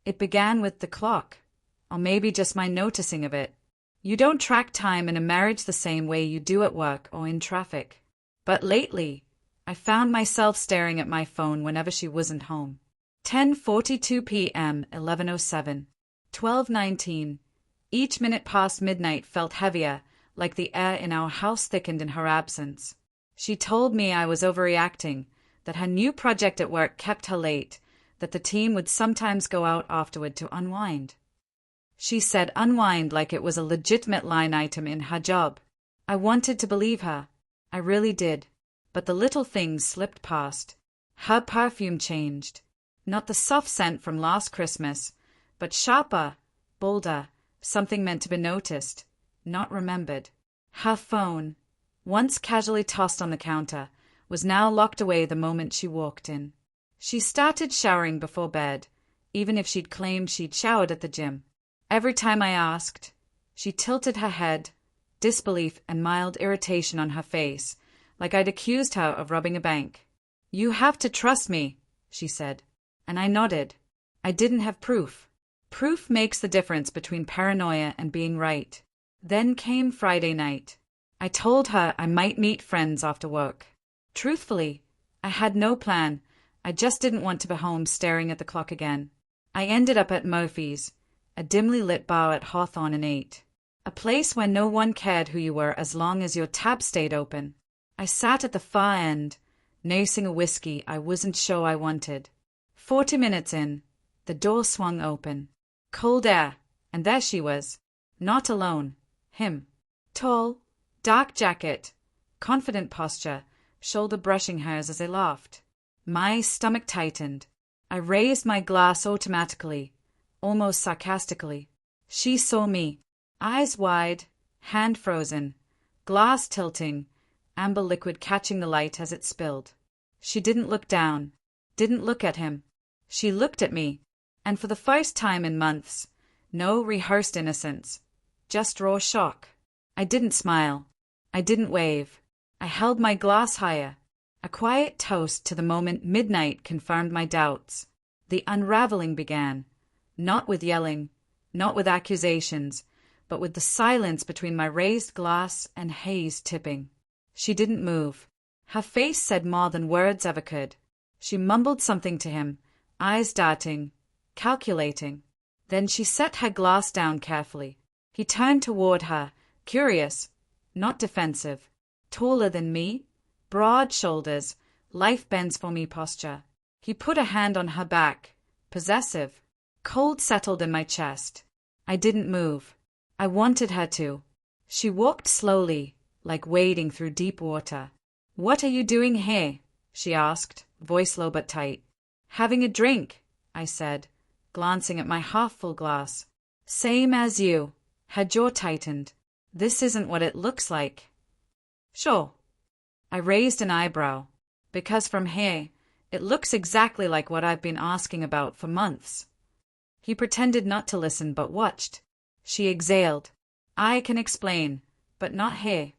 It began with the clock, or maybe just my noticing of it. You don't track time in a marriage the same way you do at work or in traffic. But lately, I found myself staring at my phone whenever she wasn't home. 10:42 p.m., 11:07, 12:19. Each minute past midnight felt heavier, like the air in our house thickened in her absence. She told me I was overreacting, that her new project at work kept her late, that the team would sometimes go out afterward to unwind. She said unwind like it was a legitimate line item in her job. I wanted to believe her. I really did. But the little things slipped past. Her perfume changed. Not the soft scent from last Christmas, but sharper, bolder, something meant to be noticed, not remembered. Her phone, once casually tossed on the counter, was now locked away the moment she walked in. She started showering before bed, even if she'd claimed she'd showered at the gym. Every time I asked, she tilted her head, disbelief and mild irritation on her face, like I'd accused her of robbing a bank. "You have to trust me," she said. And I nodded. I didn't have proof. Proof makes the difference between paranoia and being right. Then came Friday night. I told her I might meet friends after work. Truthfully, I had no plan. I just didn't want to be home staring at the clock again. I ended up at Murphy's, a dimly lit bar at Hawthorne and 8. A place where no one cared who you were as long as your tab stayed open. I sat at the far end, nursing a whiskey I wasn't sure I wanted. 40 minutes in, the door swung open. Cold air, and there she was. Not alone. Him. Tall, dark jacket, confident posture, shoulder brushing hers as I laughed. My stomach tightened. I raised my glass automatically, almost sarcastically. She saw me, eyes wide, hand frozen, glass tilting, amber liquid catching the light as it spilled. She didn't look down, didn't look at him. She looked at me, and for the first time in months, no rehearsed innocence, just raw shock. I didn't smile. I didn't wave. I held my glass higher, a quiet toast to the moment midnight confirmed my doubts. The unraveling began, not with yelling, not with accusations, but with the silence between my raised glass and haze tipping. She didn't move. Her face said more than words ever could. She mumbled something to him, eyes darting, calculating. Then she set her glass down carefully. He turned toward her, curious, not defensive. Taller than me, broad shoulders, life bends for me posture. He put a hand on her back, possessive. Cold settled in my chest. I didn't move. I wanted her to. She walked slowly, like wading through deep water. "What are you doing here?" she asked, voice low but tight. "Having a drink," I said, glancing at my half-full glass. "Same as you." Her jaw tightened. "This isn't what it looks like." "Sure." I raised an eyebrow. "Because from here, it looks exactly like what I've been asking about for months." He pretended not to listen but watched. She exhaled. "I can explain, but not here."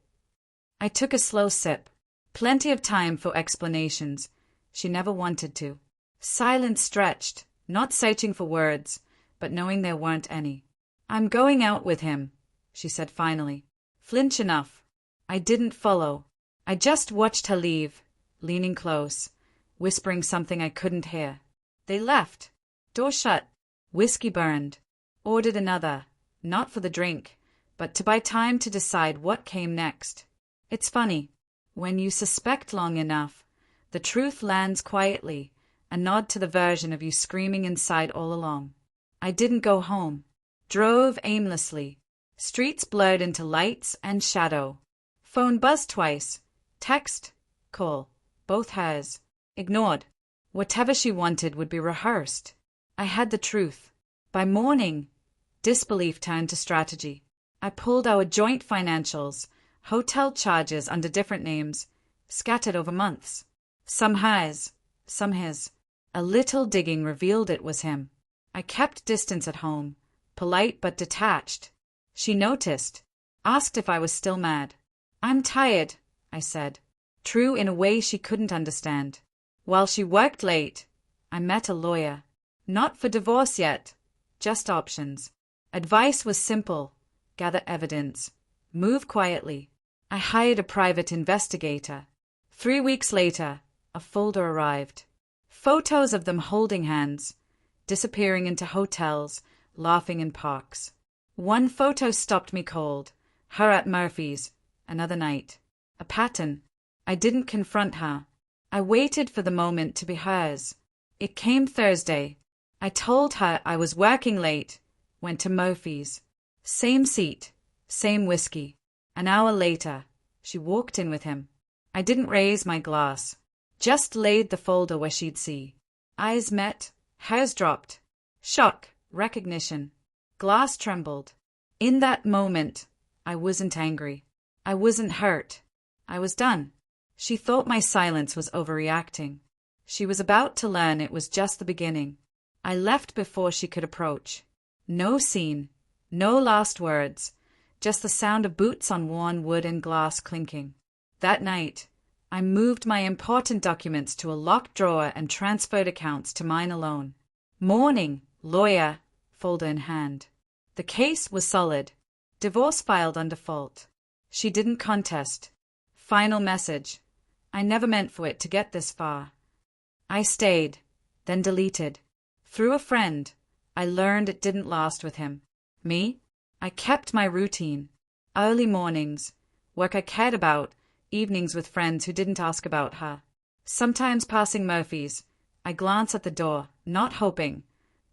I took a slow sip. Plenty of time for explanations. She never wanted to. Silence stretched, not searching for words, but knowing there weren't any. "I'm going out with him," she said finally. Flinch enough. I didn't follow. I just watched her leave, leaning close, whispering something I couldn't hear. They left. Door shut. Whiskey burned. Ordered another, not for the drink, but to buy time to decide what came next. It's funny. When you suspect long enough, the truth lands quietly, a nod to the version of you screaming inside all along. I didn't go home. Drove aimlessly. Streets blurred into lights and shadow. Phone buzzed twice. Text, call, both hers. Ignored. Whatever she wanted would be rehearsed. I had the truth. By morning, disbelief turned to strategy. I pulled our joint financials, hotel charges under different names, scattered over months. Some hers, some his. A little digging revealed it was him. I kept distance at home, polite but detached. She noticed, asked if I was still mad. "I'm tired," I said, true in a way she couldn't understand. While she worked late, I met a lawyer. Not for divorce yet, just options. Advice was simple: gather evidence, move quietly. I hired a private investigator. 3 weeks later, a folder arrived. Photos of them holding hands, disappearing into hotels, laughing in parks. One photo stopped me cold. Her at Murphy's, another night. A pattern. I didn't confront her. I waited for the moment to be hers. It came Thursday. I told her I was working late, went to Murphy's. Same seat, same whiskey. An hour later, she walked in with him. I didn't raise my glass, just laid the folder where she'd see. Eyes met, hers dropped. Shock, recognition. Glass trembled. In that moment, I wasn't angry. I wasn't hurt. I was done. She thought my silence was overreacting. She was about to learn it was just the beginning. I left before she could approach. No scene, no last words, just the sound of boots on worn wood and glass clinking. That night, I moved my important documents to a locked drawer and transferred accounts to mine alone. Morning, lawyer, folder in hand. The case was solid. Divorce filed on default. She didn't contest. Final message. I never meant for it to get this far. I stayed, then deleted. Through a friend, I learned it didn't last with him. Me? I kept my routine. Early mornings, work I cared about, evenings with friends who didn't ask about her. Sometimes passing Murphy's, I glance at the door, not hoping,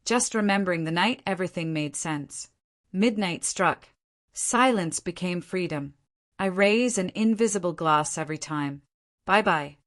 just remembering the night everything made sense. Midnight struck. Silence became freedom. I raise an invisible glass every time. Bye-bye.